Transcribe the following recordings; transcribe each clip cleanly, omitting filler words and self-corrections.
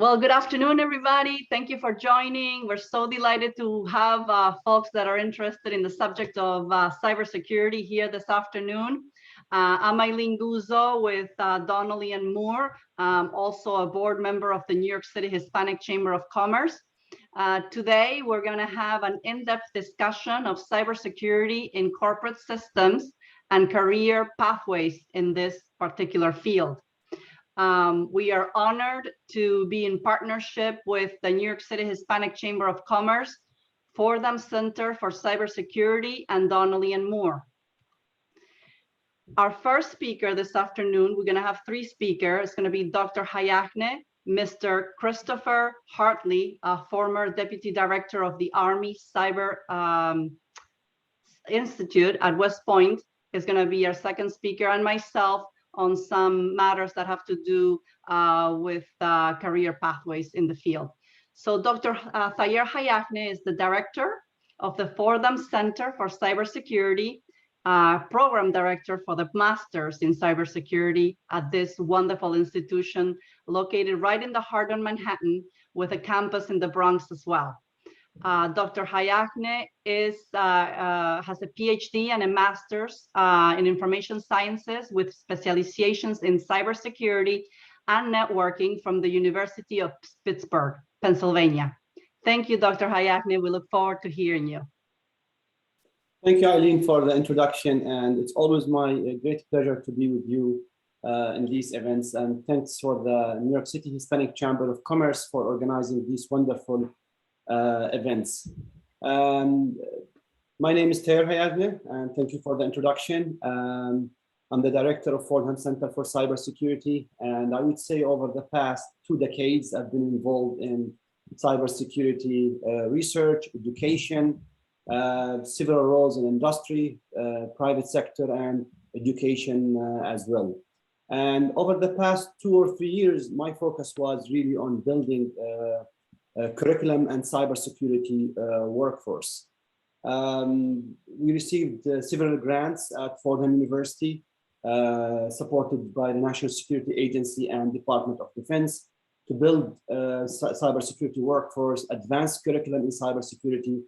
Well, good afternoon, everybody. Thank you for joining. We're so delighted to have folks that are interested in the subject of cybersecurity here this afternoon. I'm Eileen Guzzo with Donnelly and Moore, also a board member of the New York City Hispanic Chamber of Commerce. Today, we're going to have an in-depth discussion of cybersecurity in corporate systems and career pathways in this particular field. We are honored to be in partnership with the New York City Hispanic Chamber of Commerce, Fordham Center for Cybersecurity, and Donnelly and Moore. Our first speaker this afternoon, we're going to have three speakers. It's going to be Dr. Hayajneh, Mr. Christopher Hartley, a former Deputy Director of the Army Cyber Institute at West Point, is going to be our second speaker, and myself, on some matters that have to do with career pathways in the field. So Dr. Thayer Hayajneh is the director of the Fordham Center for Cybersecurity, program director for the Masters in Cybersecurity at this wonderful institution located right in the heart of Manhattan with a campus in the Bronx as well. Dr. Hayajneh has a PhD and a master's in information sciences with specializations in cybersecurity and networking from the University of Pittsburgh, Pennsylvania. Thank you, Dr. Hayajneh. We look forward to hearing you. Thank you, Eileen, for the introduction. And it's always my great pleasure to be with you in these events. And thanks for the New York City Hispanic Chamber of Commerce for organizing these wonderful events. My name is Thayer Hayajneh, and thank you for the introduction. I'm the director of Fordham Center for Cybersecurity, and I would say over the past 2 decades, I've been involved in cybersecurity research, education, several roles in industry, private sector, and education as well. And over the past 2 or 3 years, my focus was really on building curriculum and cybersecurity workforce. We received several grants at Fordham University, supported by the National Security Agency and Department of Defense, to build cybersecurity workforce, advanced curriculum in cybersecurity.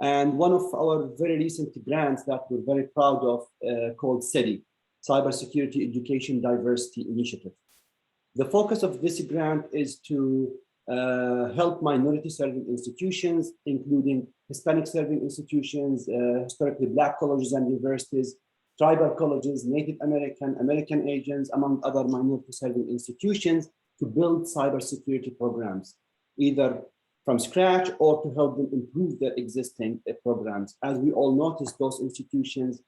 And one of our very recent grants that we're very proud of, called CEDI, Cybersecurity Education Diversity Initiative. The focus of this grant is to help minority-serving institutions, including Hispanic-serving institutions, historically Black colleges and universities, tribal colleges, Native American, American Asians, among other minority-serving institutions, to build cybersecurity programs, either from scratch or to help them improve their existing programs. As we all notice, those institutions,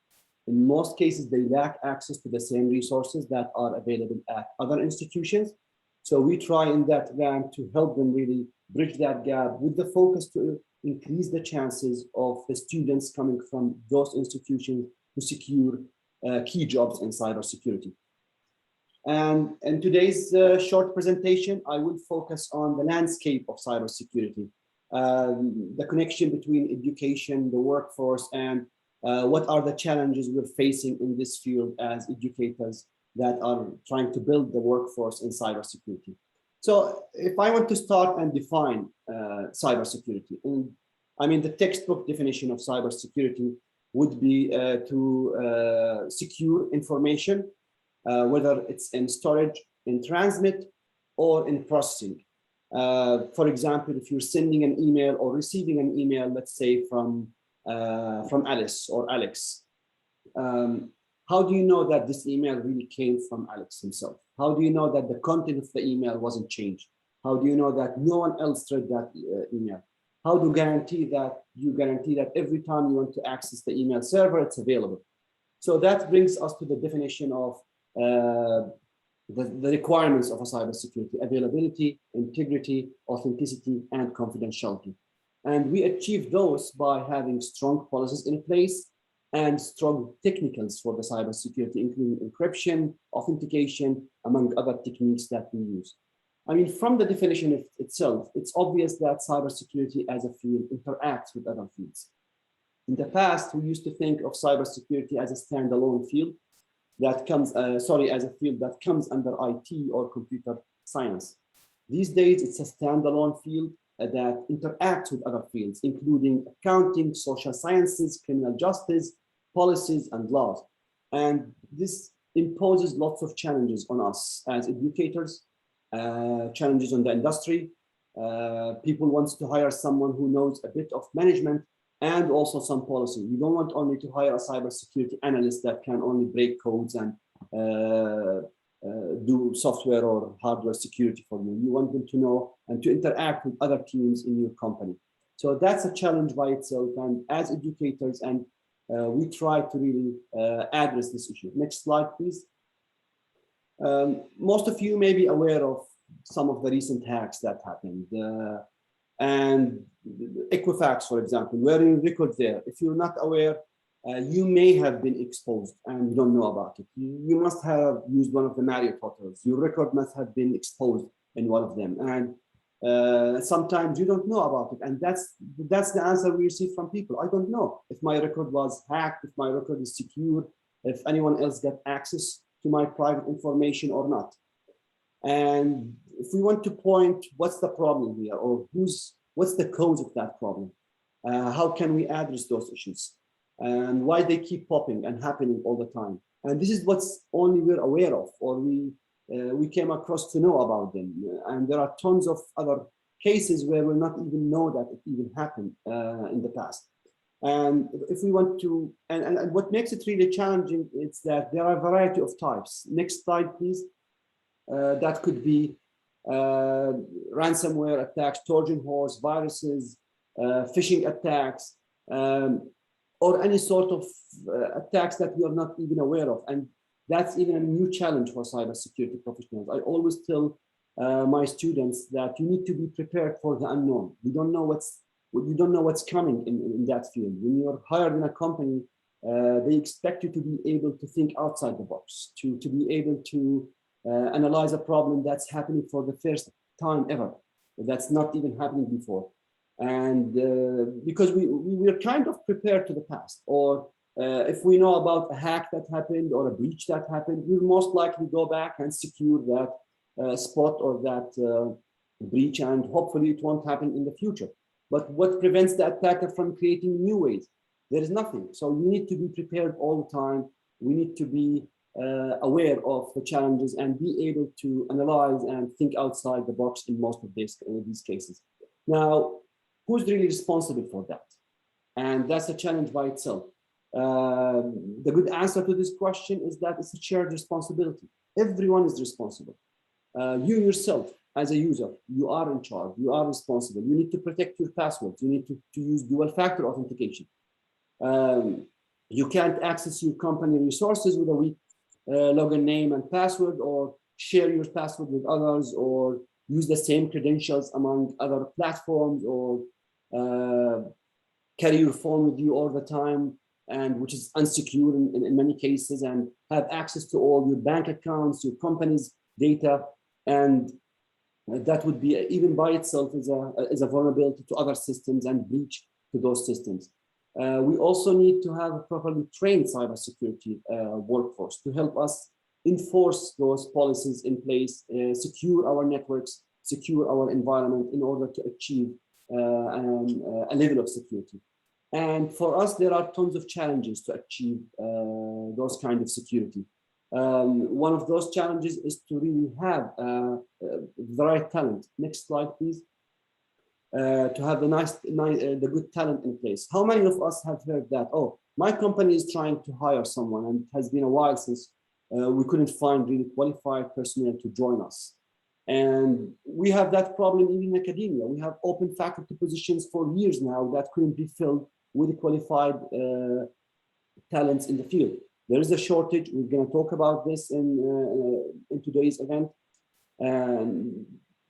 in most cases, they lack access to the same resources that are available at other institutions. So we try in that grant to help them really bridge that gap with the focus to increase the chances of the students coming from those institutions to secure key jobs in cybersecurity. And in today's short presentation, I will focus on the landscape of cybersecurity, the connection between education, the workforce, and what are the challenges we're facing in this field as educators that are trying to build the workforce in cybersecurity. So if I want to start and define cybersecurity, I mean, the textbook definition of cybersecurity would be to secure information, whether it's in storage, in transmit, or in processing. For example, if you're sending an email or receiving an email, let's say from Alice or Alex, how do you know that this email really came from Alex himself? How do you know that the content of the email wasn't changed? How do you know that no one else read that email? How do you guarantee that every time you want to access the email server, it's available? So that brings us to the definition of the requirements of a cybersecurity: availability, integrity, authenticity, and confidentiality. And we achieve those by having strong policies in place and strong technicals for the cybersecurity, including encryption, authentication, among other techniques that we use. I mean, from the definition itself, it's obvious that cybersecurity as a field interacts with other fields. In the past, we used to think of cybersecurity as a standalone field that comes, as a field that comes under IT or computer science. These days, it's a standalone field that interacts with other fields, including accounting, social sciences, criminal justice, policies, and laws. And this imposes lots of challenges on us as educators, challenges on the industry. People want to hire someone who knows a bit of management and also some policy. We don't want only to hire a cybersecurity analyst that can only break codes and do software or hardware security for you. You want them to know and to interact with other teams in your company. So that's a challenge by itself. And as educators, and we try to really address this issue. Next slide, please. Most of you may be aware of some of the recent hacks that happened. And Equifax, for example, where you record there. If you're not aware, you may have been exposed and you don't know about it. You must have used one of the Marriott hotels. Your record must have been exposed in one of them. And sometimes you don't know about it. And that's the answer we receive from people. I don't know if my record was hacked, if my record is secure, if anyone else got access to my private information or not. And if we want to point what's the problem here, or what's the cause of that problem, how can we address those issues, and why they keep popping and happening all the time. And this is what's only we're aware of, or we came across to know about them. And there are tons of other cases where we not even know that it even happened in the past. And if we want to, and what makes it really challenging is that there are a variety of types. Next slide, please. That could be ransomware attacks, Trojan horse, viruses, phishing attacks, or any sort of attacks that we are not even aware of. And that's even a new challenge for cybersecurity professionals. I always tell my students that you need to be prepared for the unknown. You don't know what's coming in that field. When you're hired in a company, they expect you to be able to think outside the box, to be able to analyze a problem that's happening for the first time ever. That's not even happening before. And because we're kind of prepared to the past, or if we know about a hack that happened or a breach that happened, we'll most likely go back and secure that spot or that breach, and hopefully it won't happen in the future. But what prevents the attacker from creating new ways? There is nothing. So we need to be prepared all the time. We need to be aware of the challenges and be able to analyze and think outside the box in most of these cases. Now, who's really responsible for that? And that's a challenge by itself. The good answer to this question is that it's a shared responsibility. Everyone is responsible. You yourself, as a user, you are in charge, you are responsible. You need to protect your passwords. You need to use dual-factor authentication. You can't access your company resources with a weak login name and password, or share your password with others, or use the same credentials among other platforms, or carry your phone with you all the time, and which is unsecure in many cases, and have access to all your bank accounts, your company's data. And that would be, even by itself, is a vulnerability to other systems and breach to those systems. We also need to have a properly trained cybersecurity workforce to help us enforce those policies in place, secure our networks, secure our environment in order to achieve a level of security. And for us, there are tons of challenges to achieve those kind of security. One of those challenges is to really have the right talent. Next slide, please. To have the good talent in place. How many of us have heard that, oh, my company is trying to hire someone and it has been a while since we couldn't find really qualified personnel to join us. And we have that problem even in academia. We have open faculty positions for years now that couldn't be filled with qualified talents in the field. There is a shortage. We're going to talk about this in today's event.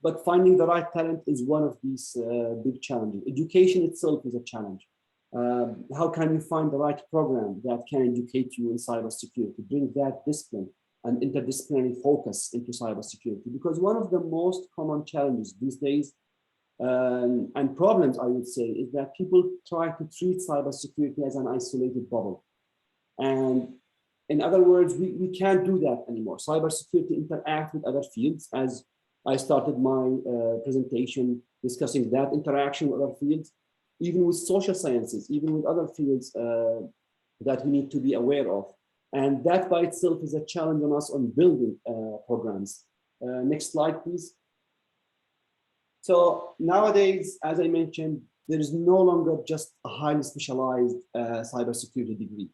But finding the right talent is one of these big challenges. Education itself is a challenge. How can you find the right program that can educate you in cybersecurity, bring that discipline and interdisciplinary focus into cybersecurity? Because one of the most common challenges these days and problems, I would say, is that people try to treat cybersecurity as an isolated bubble. And in other words, we can't do that anymore. Cybersecurity interacts with other fields, as I started my presentation discussing that interaction with other fields, even with social sciences, even with other fields that we need to be aware of. And that by itself is a challenge on us on building programs. Next slide, please. So nowadays, as I mentioned, there is no longer just a highly specialized cybersecurity degree.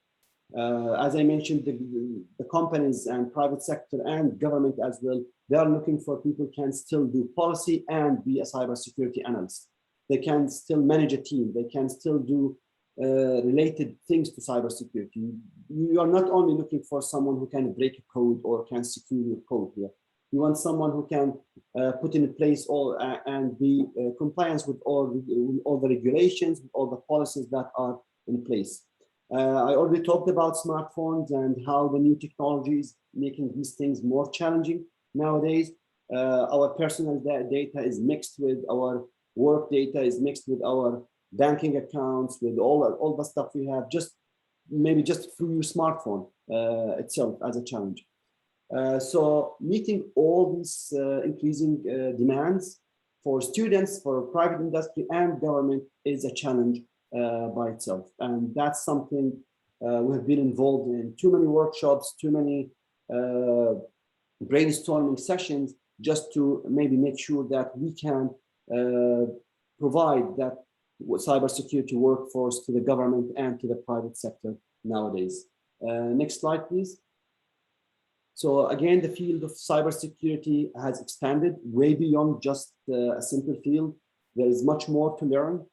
As I mentioned, the companies and private sector and government as well, they are looking for people who can still do policy and be a cybersecurity analyst. They can still manage a team. They can still do related things to cybersecurity. You are not only looking for someone who can break a code or can secure your code here. You want someone who can put in place all and be compliant with all the regulations, all the policies that are in place. I already talked about smartphones and how the new technology is making these things more challenging nowadays. Our personal data is mixed with our work data, is mixed with our banking accounts, with all the stuff we have, maybe just through your smartphone itself as a challenge. So meeting all these increasing demands for students, for private industry and government is a challenge by itself. And that's something we have been involved in too many workshops, too many brainstorming sessions, just to maybe make sure that we can provide that cybersecurity workforce to the government and to the private sector nowadays. Next slide, please. So again, the field of cybersecurity has expanded way beyond just a simple field. There is much more to learn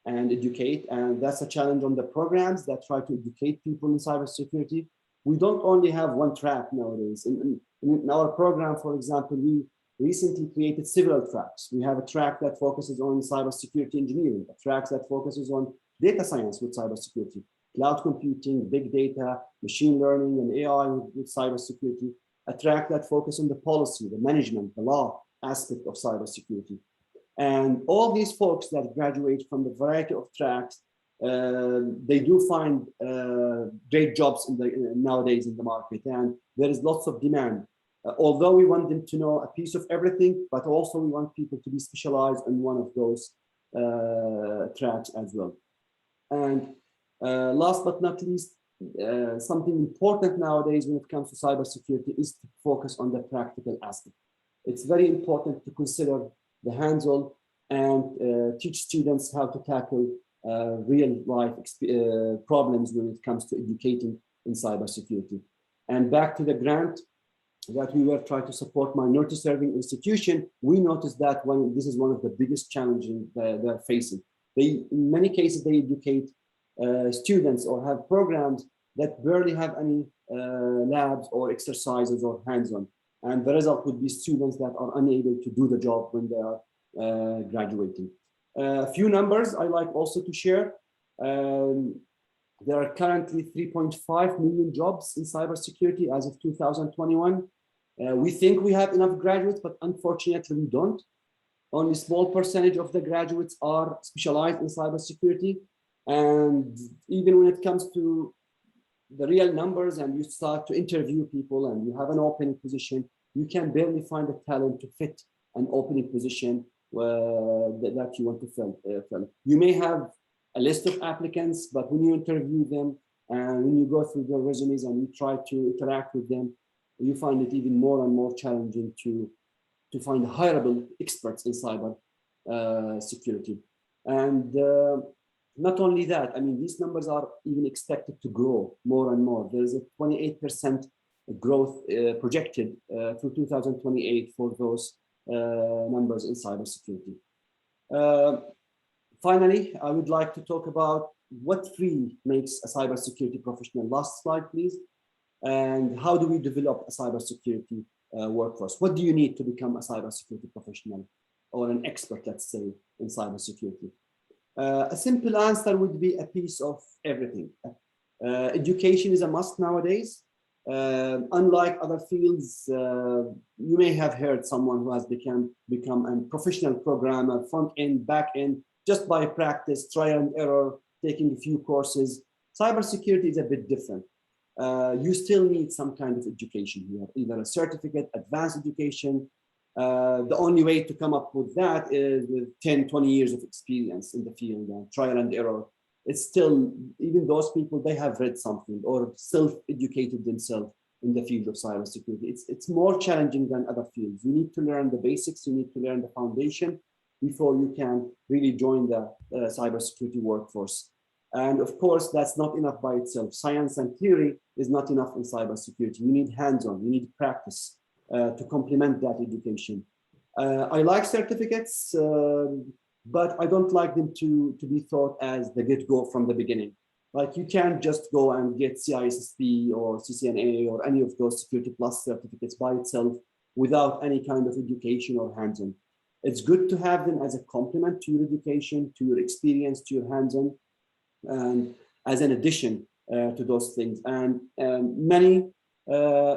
and educate, and that's a challenge on the programs that try to educate people in cybersecurity. We don't only have one track nowadays. In our program, for example, we recently created several tracks. We have a track that focuses on cybersecurity engineering, a track that focuses on data science with cybersecurity, cloud computing, big data, machine learning, and AI with cybersecurity, a track that focuses on the policy, the management, the law aspect of cybersecurity. And all these folks that graduate from the variety of tracks, they do find great jobs nowadays in the market, and there is lots of demand. Although we want them to know a piece of everything, but also we want people to be specialized in one of those tracks as well. And last but not least, something important nowadays when it comes to cybersecurity is to focus on the practical aspect. It's very important to consider the hands-on and teach students how to tackle real life problems when it comes to educating in cybersecurity. And back to the grant that we were trying to support minority serving institution, we noticed that this is one of the biggest challenges they're facing. In many cases, they educate students or have programs that barely have any labs or exercises or hands-on. And the result would be students that are unable to do the job when they are graduating. A few numbers I like also to share. There are currently 3.5 million jobs in cybersecurity as of 2021. We think we have enough graduates, but unfortunately we don't. Only a small percentage of the graduates are specialized in cybersecurity. And even when it comes to the real numbers and you start to interview people and you have an opening position, you can barely find the talent to fit an opening position that you want to fill. You may have a list of applicants, but when you interview them and when you go through their resumes and you try to interact with them, you find it even more and more challenging to find hireable experts in cyber security. And not only that, I mean, these numbers are even expected to grow more and more. There is a 28% growth projected through 2028 for those numbers in cybersecurity. Finally, I would like to talk about what really makes a cybersecurity professional. Last slide, please. And how do we develop a cybersecurity workforce? What do you need to become a cybersecurity professional or an expert, let's say, in cybersecurity? A simple answer would be a piece of everything. Education is a must nowadays. Unlike other fields, you may have heard someone who has become a professional programmer, front end, back end, just by practice, trial and error, taking a few courses. Cybersecurity is a bit different. You still need some kind of education here, either a certificate, advanced education, The only way to come up with that is with 10, 20 years of experience in the field and trial and error. It's still, even those people, they have read something or self-educated themselves in the field of cybersecurity. It's more challenging than other fields. You need to learn the basics, you need to learn the foundation before you can really join the cybersecurity workforce. And of course, that's not enough by itself. Science and theory is not enough in cybersecurity. You need hands-on, you need practice to complement that education. I like certificates, but I don't like them to be thought as the get-go from the beginning. Like you can't just go and get CISSP or CCNA or any of those Security Plus certificates by itself without any kind of education or hands-on. It's good to have them as a complement to your education, to your experience, to your hands-on, and as an addition to those things. And many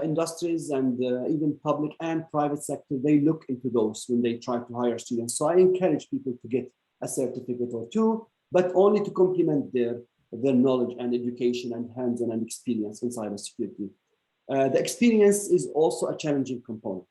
industries and even public and private sector, they look into those when they try to hire students. So I encourage people to get a certificate or two, but only to complement their knowledge and education and hands-on and experience in cybersecurity. The experience is also a challenging component.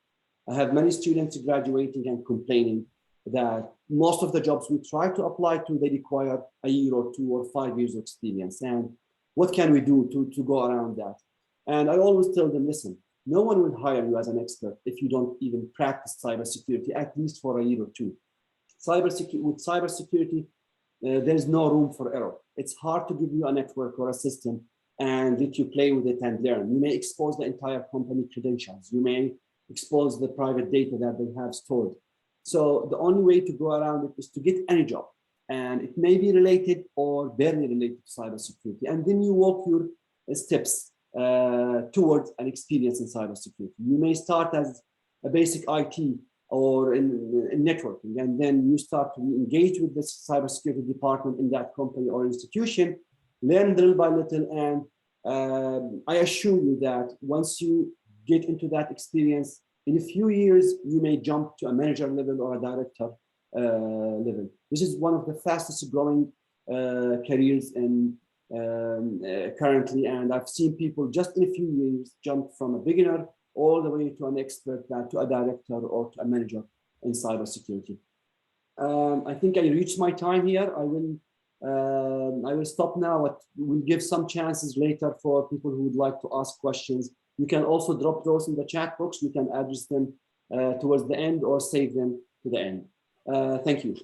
I have many students graduating and complaining that most of the jobs we try to apply to, they require a year or 2 or 5 years of experience. And what can we do to go around that? And I always tell them, listen, no one will hire you as an expert if you don't even practice cybersecurity, at least for a year or 2. With cybersecurity, there is no room for error. It's hard to give you a network or a system and let you play with it and learn. You may expose the entire company credentials. You may expose the private data that they have stored. So the only way to go around it is to get any job. And it may be related or barely related to cybersecurity. And then you walk your steps towards an experience in cybersecurity. You may start as a basic IT or in networking, and then you start to engage with the cybersecurity department in that company or institution, learn little by little, and I assure you that once you get into that experience, in a few years, you may jump to a manager level or a director level. This is one of the fastest growing careers in currently, and I've seen people just in a few years jump from a beginner all the way to an expert, to a director or to a manager in cybersecurity. I think I reached my time here. I will stop now, but we'll give some chances later for people who would like to ask questions. You can also drop those in the chat box. We can address them towards the end or save them to the end. Thank you.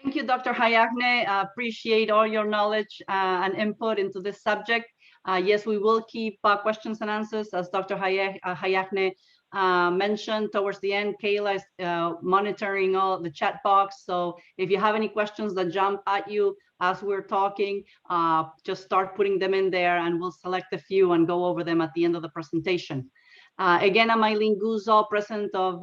Thank you, Dr. Hayajneh. Appreciate all your knowledge and input into this subject. Yes, we will keep questions and answers, as Dr. Hayajneh mentioned towards the end. Kayla is monitoring all the chat box. So if you have any questions that jump at you as we're talking, just start putting them in there and we'll select a few and go over them at the end of the presentation. Again, I'm Eileen Guzzo, president of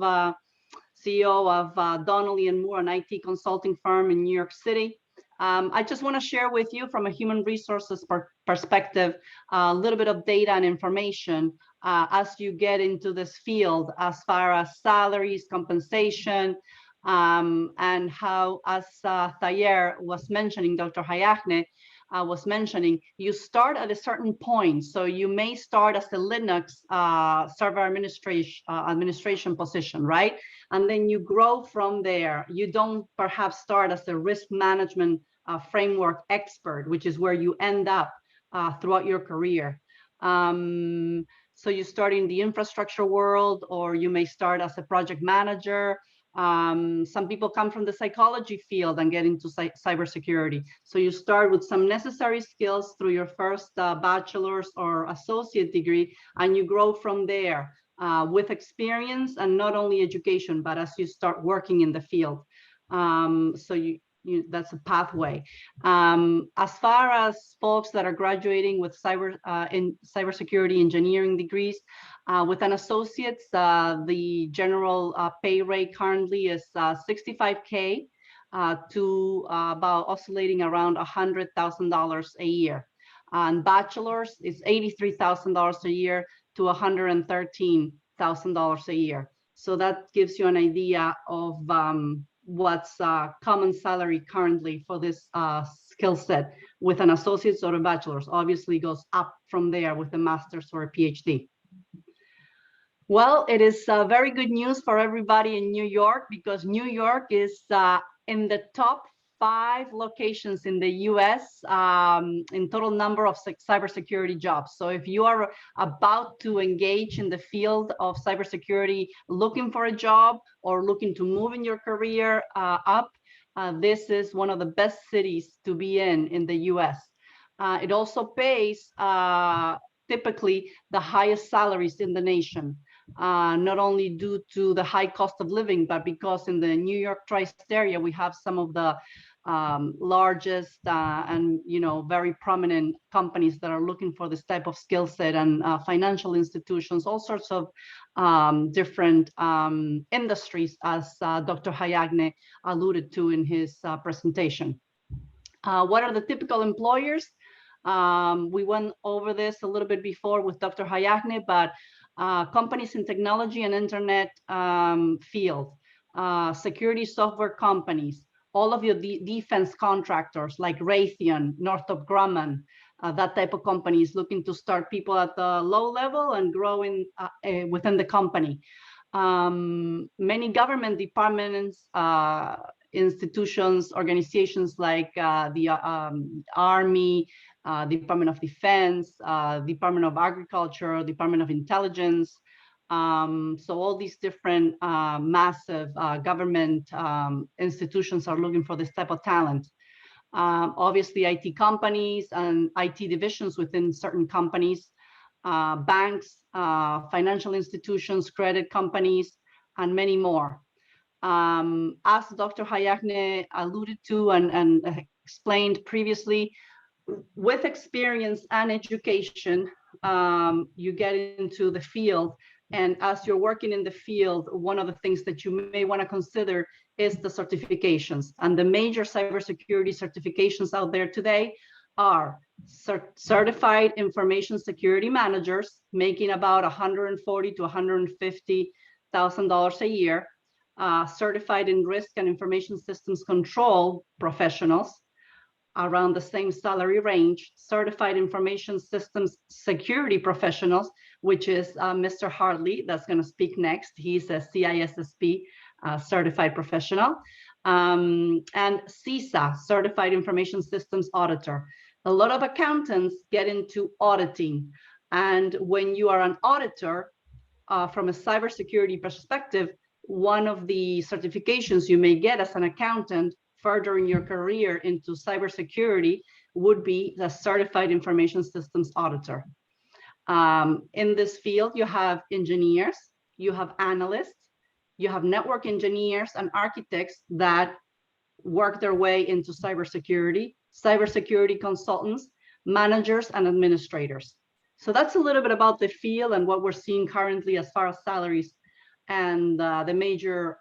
CEO of Donnelly & Moore, an IT consulting firm in New York City. I just want to share with you from a human resources perspective, a little bit of data and information as you get into this field as far as salaries, compensation, and how, as Thayer was mentioning, Dr. Hayajneh was mentioning, you start at a certain point. So you may start as a Linux server administration position, right? And then you grow from there. You don't perhaps start as a risk management framework expert, which is where you end up throughout your career. So you start in the infrastructure world, or you may start as a project manager. Some people come from the psychology field and get into cybersecurity. So you start with some necessary skills through your first bachelor's or associate degree, and you grow from there with experience, and not only education, but as you start working in the field. So that's a pathway. As far as folks that are graduating with cybersecurity engineering degrees, with an associate's, the general pay rate currently is $65K to about oscillating around $100,000 a year. And bachelor's is $83,000 a year to $113,000 a year. So that gives you an idea of what's common salary currently for this skill set with an associate's or a bachelor's. Obviously goes up from there with a master's or a PhD. Well, it is very good news for everybody in New York, because New York is in the top 5 locations in the US in total number of cybersecurity jobs. So if you are about to engage in the field of cybersecurity, looking for a job or looking to move in your career up, this is one of the best cities to be in the US. It also pays typically the highest salaries in the nation. Not only due to the high cost of living, but because in the New York tri-state area, we have some of the largest and very prominent companies that are looking for this type of skill set, and financial institutions, all sorts of different industries, as Dr. Hayajneh alluded to in his presentation. What are the typical employers? We went over this a little bit before with Dr. Hayajneh, but companies in technology and internet field, security software companies, all of your defense contractors like Raytheon, Northrop Grumman, that type of companies looking to start people at the low level and growing within the company. Many government departments, institutions, organizations like the Army, Department of Defense, Department of Agriculture, Department of Intelligence. So all these different massive government institutions are looking for this type of talent. Obviously, IT companies and IT divisions within certain companies, banks, financial institutions, credit companies, and many more. As Dr. Hayajneh alluded to and explained previously, with experience and education, you get into the field. And as you're working in the field, one of the things that you may want to consider is the certifications. And the major cybersecurity certifications out there today are certified information security managers, making about $140,000 to $150,000 a year, certified in risk and information systems control professionals, around the same salary range, certified information systems security professionals, which is Mr. Hartley, that's going to speak next. He's a CISSP certified professional, and CISA, certified information systems auditor. A lot of accountants get into auditing, and when you are an auditor, from a cybersecurity perspective, one of the certifications you may get as an accountant furthering your career into cybersecurity would be the Certified Information Systems Auditor. In this field, you have engineers, you have analysts, you have network engineers and architects that work their way into cybersecurity, cybersecurity consultants, managers, and administrators. So that's a little bit about the field and what we're seeing currently as far as salaries and the major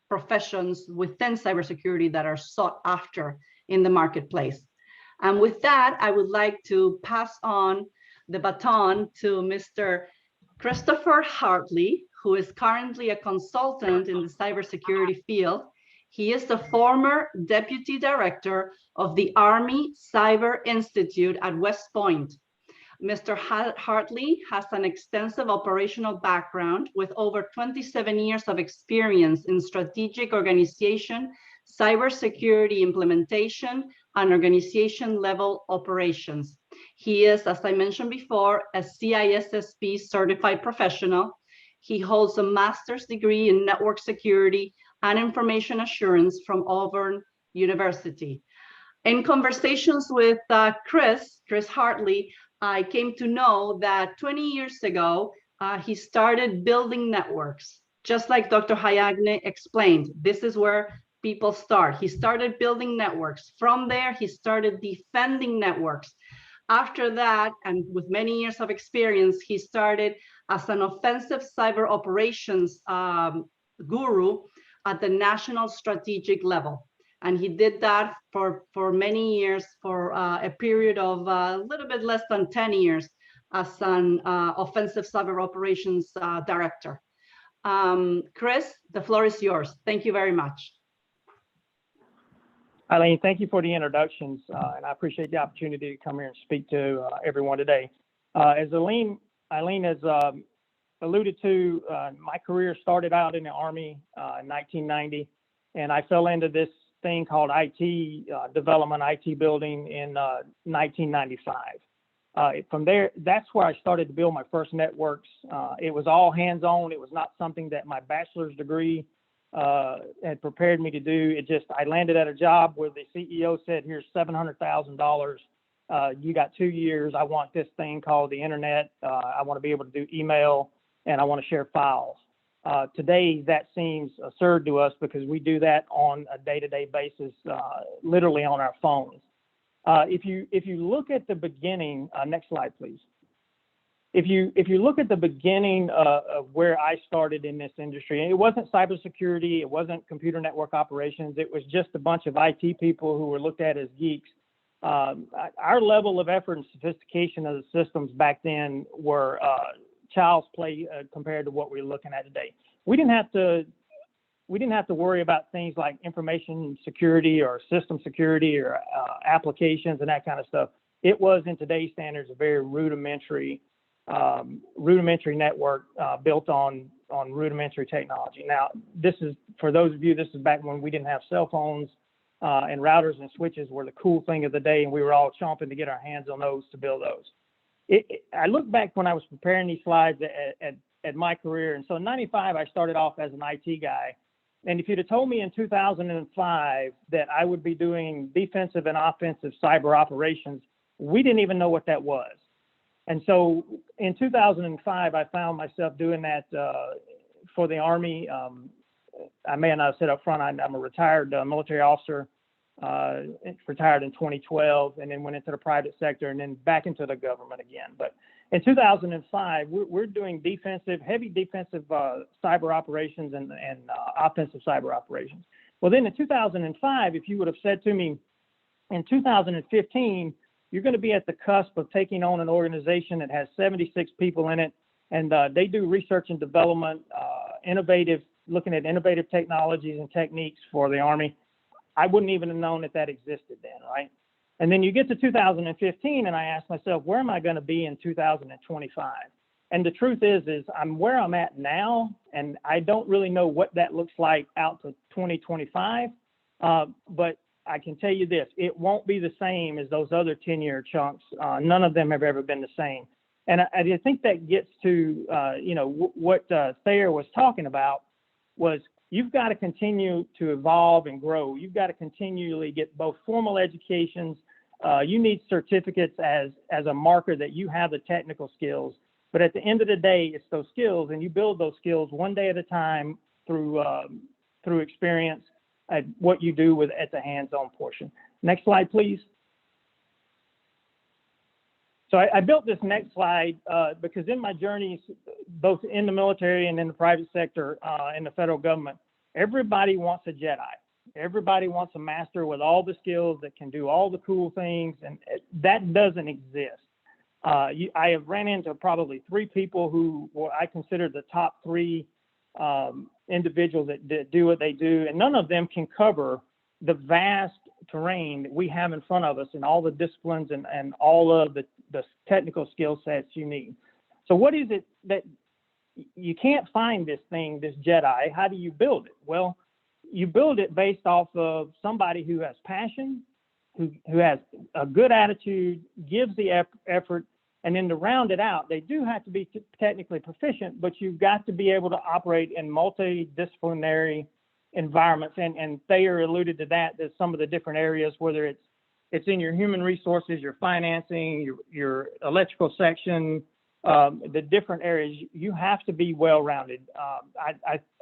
professions within cybersecurity that are sought after in the marketplace. And with that, I would like to pass on the baton to Mr. Christopher Hartley, who is currently a consultant in the cybersecurity field. He is the former Deputy Director of the Army Cyber Institute at West Point. Mr. Hartley has an extensive operational background with over 27 years of experience in strategic organization, cybersecurity implementation, and organization level operations. He is, as I mentioned before, a CISSP certified professional. He holds a master's degree in network security and information assurance from Auburn University. In conversations with Chris Hartley, I came to know that 20 years ago, he started building networks. Just like Dr. Hayajneh explained, this is where people start. He started building networks. From there, he started defending networks. After that, and with many years of experience, he started as an offensive cyber operations guru at the national strategic level. And he did that for many years, for a period of a little bit less than 10 years as an offensive cyber operations director. Chris, the floor is yours. Thank you very much. Eileen, thank you for the introductions, and I appreciate the opportunity to come here and speak to everyone today. As Eileen has alluded to, my career started out in the Army in 1990, and I fell into this thing called IT development, IT building in 1995. From there, that's where I started to build my first networks. It was all hands-on. It was not something that my bachelor's degree had prepared me to do. I landed at a job where the CEO said, here's $700,000. You got 2 years. I want this thing called the internet. I want to be able to do email, and I want to share files. Today, that seems absurd to us because we do that on a day-to-day basis, literally on our phones. If you look at the beginning, next slide, please. If you look at the beginning of where I started in this industry, and it wasn't cybersecurity, it wasn't computer network operations, it was just a bunch of IT people who were looked at as geeks. Our level of effort and sophistication of the systems back then were child's play compared to what we're looking at today. We didn't have to worry about things like information security or system security or applications and that kind of stuff. It was, in today's standards, a very rudimentary network built on rudimentary technology. Now, this is, for those of you, this is back when we didn't have cell phones and routers and switches were the cool thing of the day, and we were all chomping to get our hands on those to build those. I look back when I was preparing these slides at my career, and so in '95 I started off as an IT guy. And if you'd have told me in 2005 that I would be doing defensive and offensive cyber operations, we didn't even know what that was. And so in 2005, I found myself doing that for the Army. I may not have said up front, I'm a retired military officer, retired in 2012, and then went into the private sector and then back into the government again. But in 2005, we're doing heavy defensive cyber operations and offensive cyber operations. Well, then in 2005, if you would have said to me, in 2015, you're going to be at the cusp of taking on an organization that has 76 people in it, and they do research and development, looking at innovative technologies and techniques for the Army, I wouldn't even have known that existed then, right? And then you get to 2015, and I ask myself, where am I going to be in 2025? And the truth is I'm where I'm at now, and I don't really know what that looks like out to 2025, but I can tell you this, it won't be the same as those other 10-year chunks. None of them have ever been the same. And I think that gets to, what Thayer was talking about was you've got to continue to evolve and grow. You've got to continually get both formal educations. You need certificates as a marker that you have the technical skills. But at the end of the day, it's those skills, and you build those skills one day at a time through experience at what you do at the hands-on portion. Next slide, please. So I built this next slide because in my journeys, both in the military and in the private sector, in the federal government, everybody wants a Jedi. Everybody wants a master with all the skills that can do all the cool things, and that doesn't exist. I have ran into probably 3 people who I consider the top 3 individuals that do what they do, and none of them can cover the vast terrain that we have in front of us and all the disciplines and all of the technical skill sets you need. So what is it that you can't find this Jedi? How do you build it? Well, you build it based off of somebody who has passion, who has a good attitude, gives the effort, and then to round it out, they do have to be technically proficient, but you've got to be able to operate in multidisciplinary environments. And Thayer alluded to that. There's some of the different areas, whether it's in your human resources, your financing, your electrical section, the different areas. You have to be well-rounded.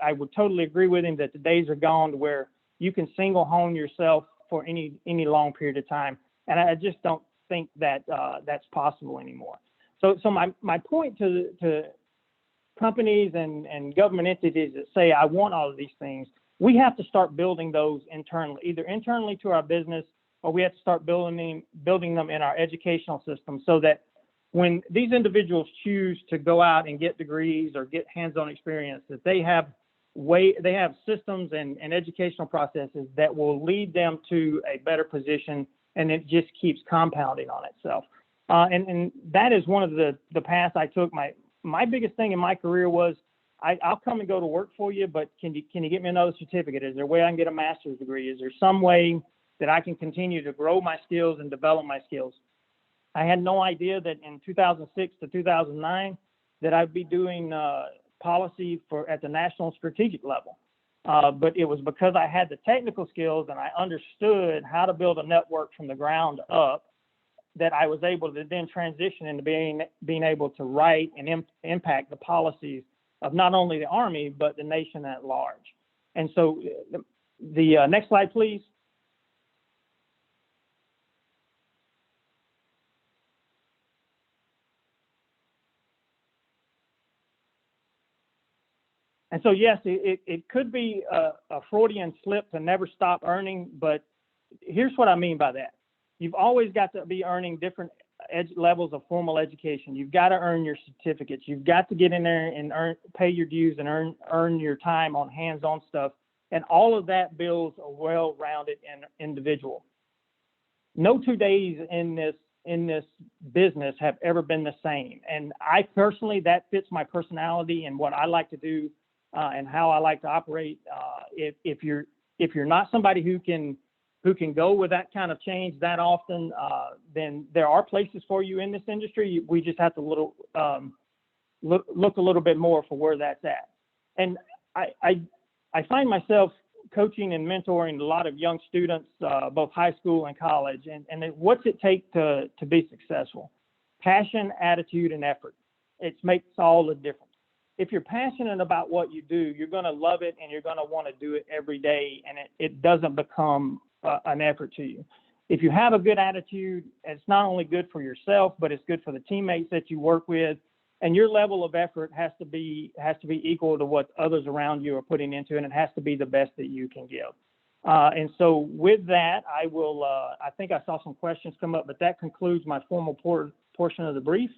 I would totally agree with him that the days are gone to where you can single hone yourself for any long period of time. And I just don't think that that's possible anymore. So my point to companies and government entities that say, I want all of these things, we have to start building those internally, either internally to our business, or we have to start building them in our educational system, so that when these individuals choose to go out and get degrees or get hands-on experience, that they have systems and educational processes that will lead them to a better position, and it just keeps compounding on itself. And that is one of the paths I took. my biggest thing in my career was I'll come and go to work for you, but can you get me another certificate? Is there a way I can get a master's degree? Is there some way that I can continue to grow my skills and develop my skills? I had no idea that in 2006 to 2009 that I'd be doing policy at the national strategic level. But it was because I had the technical skills and I understood how to build a network from the ground up that I was able to then transition into being able to write and impact the policies of not only the Army, but the nation at large. And so the next slide, please. And so, yes, it could be a Freudian slip to never stop earning, but here's what I mean by that. You've always got to be earning different levels of formal education. You've got to earn your certificates. You've got to get in there and pay your dues and earn your time on hands-on stuff. And all of that builds a well-rounded individual. No 2 days in this business have ever been the same. And I personally, that fits my personality and what I like to do and how I like to operate. If you're not somebody who can go with that kind of change that often, then there are places for you in this industry. We just have to look a little bit more for where that's at. And I find myself coaching and mentoring a lot of young students, both high school and college. And what's it take to be successful? Passion, attitude, and effort. It makes all the difference. If you're passionate about what you do, you're going to love it and you're going to want to do it every day, and it doesn't become an effort to you. If you have a good attitude, it's not only good for yourself, but it's good for the teammates that you work with, and your level of effort has to be equal to what others around you are putting into it, and it has to be the best that you can give. And so with that, I will, I think I saw some questions come up, but that concludes my formal portion of the brief.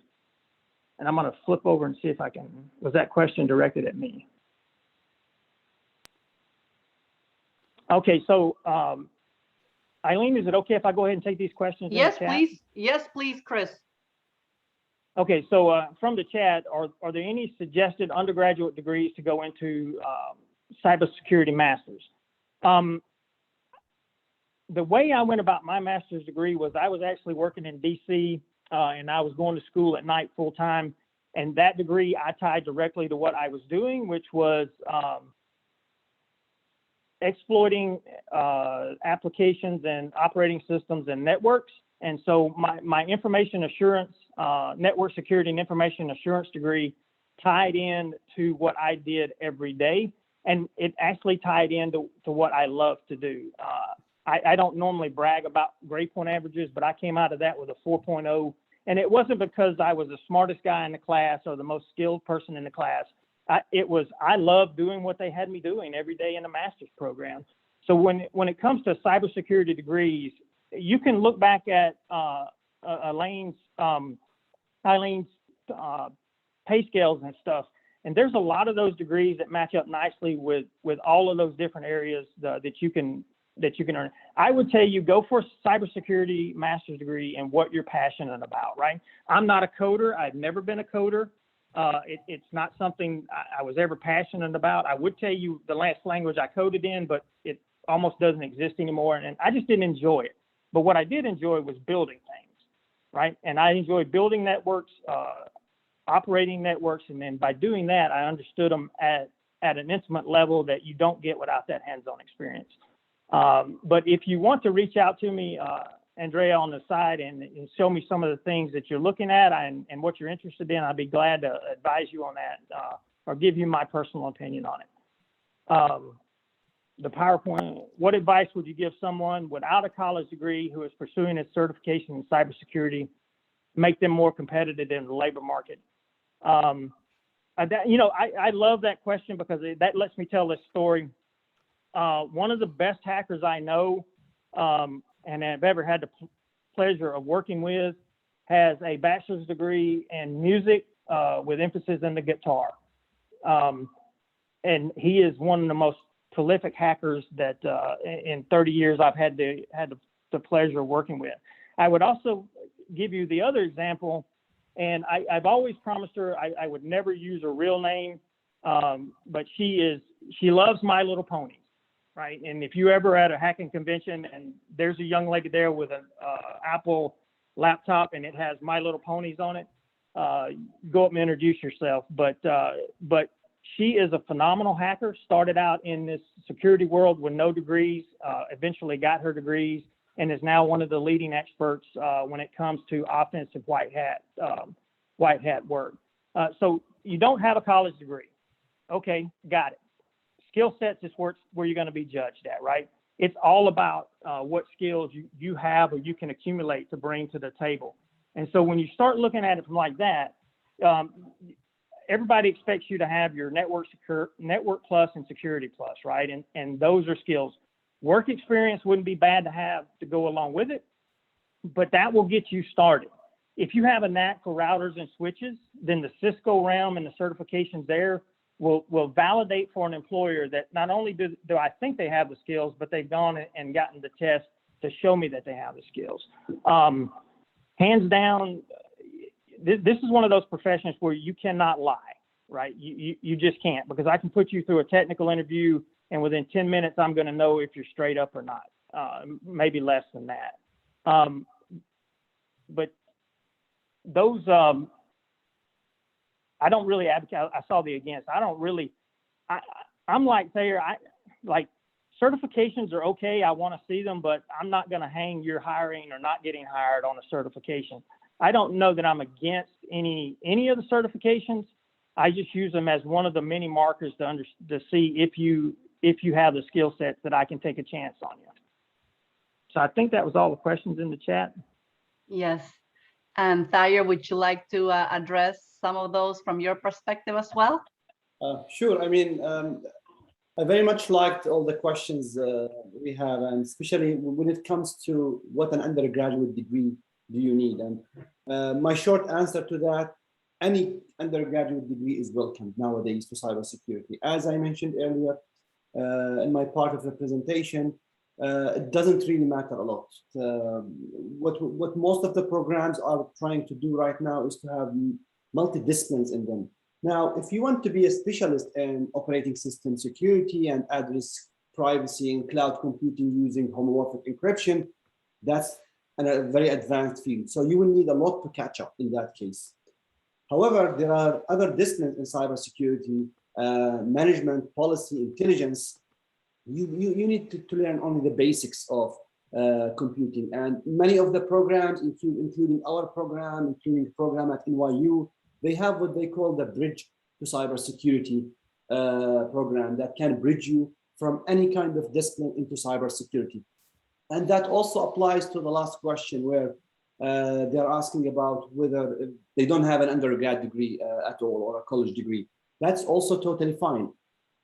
And I'm going to flip over and see if I can, was that question directed at me? Okay, so Eileen, is it okay if I go ahead and take these questions? Yes, please. Yes, please, Chris. Okay, so from the chat, are there any suggested undergraduate degrees to go into cybersecurity masters? The way I went about my master's degree was I was actually working in DC and I was going to school at night full time. And that degree I tied directly to what I was doing, which was exploiting applications and operating systems and networks. And so my information assurance, network security and information assurance degree tied in to what I did every day. And it actually tied into what I love to do. I don't normally brag about grade point averages, but I came out of that with a 4.0. And it wasn't because I was the smartest guy in the class or the most skilled person in the class. I loved doing what they had me doing every day in the master's program. So when it comes to cybersecurity degrees, you can look back at Eileen's pay scales and stuff, and there's a lot of those degrees that match up nicely with all of those different areas that you can earn. I would tell you, go for a cybersecurity master's degree and what you're passionate about, right? I'm not a coder. I've never been a coder. It's not something I was ever passionate about. I would tell you the last language I coded in, but it almost doesn't exist anymore. And I just didn't enjoy it. But what I did enjoy was building things, right? And I enjoyed building networks, operating networks. And then by doing that, I understood them at an intimate level that you don't get without that hands-on experience. But if you want to reach out to me, Andrea, on the side and show me some of the things that you're looking at and what you're interested in, I'd be glad to advise you on that or give you my personal opinion on it. The PowerPoint, what advice would you give someone without a college degree who is pursuing a certification in cybersecurity, make them more competitive in the labor market? I love that question because that lets me tell this story. One of the best hackers I know and have ever had the pleasure of working with has a bachelor's degree in music with emphasis in the guitar. And he is one of the most prolific hackers that in 30 years I've had the pleasure of working with. I would also give you the other example And I've always promised her I would never use her real name, but she loves My Little Ponies, right? And if you ever at a hacking convention and there's a young lady there with an Apple laptop and it has My Little Ponies on it, go up and introduce yourself. But she is a phenomenal hacker. Started out in this security world with no degrees, eventually got her degrees, and is now one of the leading experts when it comes to offensive white hat work. So you don't have a college degree. Okay, got it. Skill sets is where you're going to be judged at, right? It's all about what skills you have or you can accumulate to bring to the table. And so when you start looking at it from like that, everybody expects you to have your network plus and security plus, right? And those are skills. Work experience wouldn't be bad to have to go along with it, but that will get you started. If you have a knack for routers and switches, then the Cisco realm and the certifications there will validate for an employer that not only do I think they have the skills, but they've gone and gotten the test to show me that they have the skills. Hands down, this is one of those professions where you cannot lie, right? You just can't, because I can put you through a technical interview and within 10 minutes, I'm going to know if you're straight up or not, maybe less than that. But those, I don't really advocate. I saw the against. I don't really, I'm like Thayer, like certifications are okay. I want to see them, but I'm not going to hang your hiring or not getting hired on a certification. I don't know that I'm against any of the certifications. I just use them as one of the many markers to see if you have the skill sets that I can take a chance on you. So I think that was all the questions in the chat. Yes. And Thayer, would you like to address some of those from your perspective as well? Sure. I mean, I very much liked all the questions we have, and especially when it comes to what an undergraduate degree do you need? And my short answer to that, any undergraduate degree is welcome nowadays to cybersecurity. As I mentioned earlier in my part of the presentation, it doesn't really matter a lot. What most of the programs are trying to do right now is to have multidisciplines in them. Now, if you want to be a specialist in operating system security and address privacy in cloud computing using homomorphic encryption, that's a very advanced field. So you will need a lot to catch up in that case. However, there are other disciplines in cybersecurity, management, policy, intelligence. You need to learn only the basics of computing. And many of the programs, including our program, including the program at NYU, they have what they call the Bridge to Cybersecurity program that can bridge you from any kind of discipline into cybersecurity. And that also applies to the last question where they're asking about whether they don't have an undergrad degree at all or a college degree. That's also totally fine.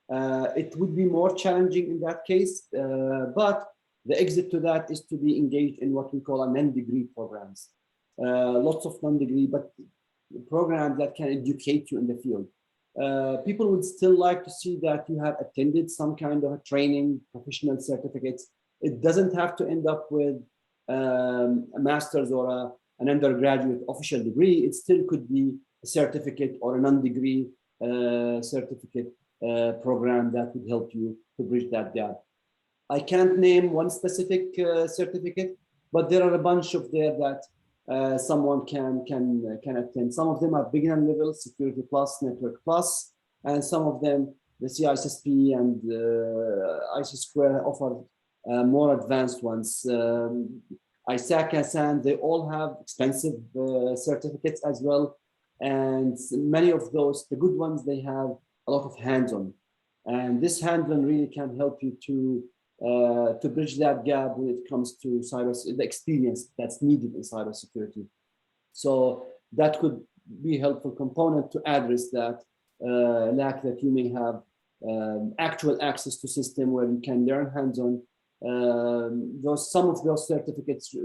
It would be more challenging in that case, but the exit to that is to be engaged in what we call a non-degree programs. Lots of non-degree, but programs that can educate you in the field. People would still like to see that you have attended some kind of a training, professional certificates. It doesn't have to end up with a master's or an undergraduate official degree. It still could be a certificate or a non-degree certificate program that would help you to bridge that gap. I can't name one specific certificate, but there are a bunch of there that someone can attend. Some of them are beginner level, Security Plus, Network Plus, and some of them, the CISSP and IC Square offer more advanced ones. ISAC, ASAN, they all have expensive certificates as well. And many of those, the good ones, they have a lot of hands-on. And this hands-on really can help you to bridge that gap when it comes to the experience that's needed in cybersecurity. So that could be a helpful component to address that lack that you may have actual access to system where you can learn hands-on. Some of those certificates,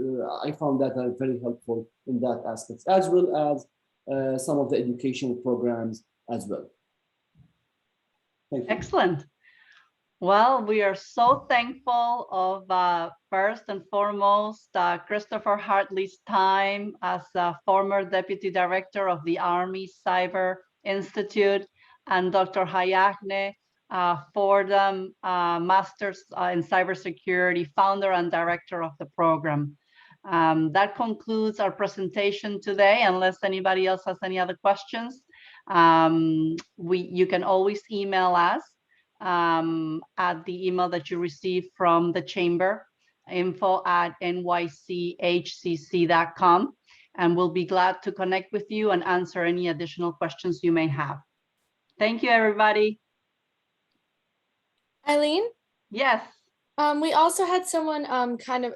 I found that are very helpful in that aspect, as well as some of the educational programs as well. Thank you. Excellent. Well, we are so thankful of first and foremost Christopher Hartley's time as a former Deputy Director of the Army Cyber Institute and Dr. Hayajneh Fordham, Masters in Cybersecurity, founder and director of the program. That concludes our presentation today, unless anybody else has any other questions. You can always email us at the email that you received from the chamber, info@nychcc.com, and we'll be glad to connect with you and answer any additional questions you may have. Thank you, everybody. Eileen? Yes. We also had someone kind of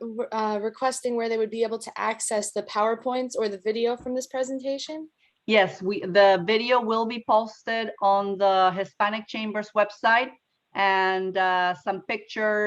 requesting where they would be able to access the PowerPoints or the video from this presentation. Yes, the video will be posted on the Hispanic Chamber's website, and some pictures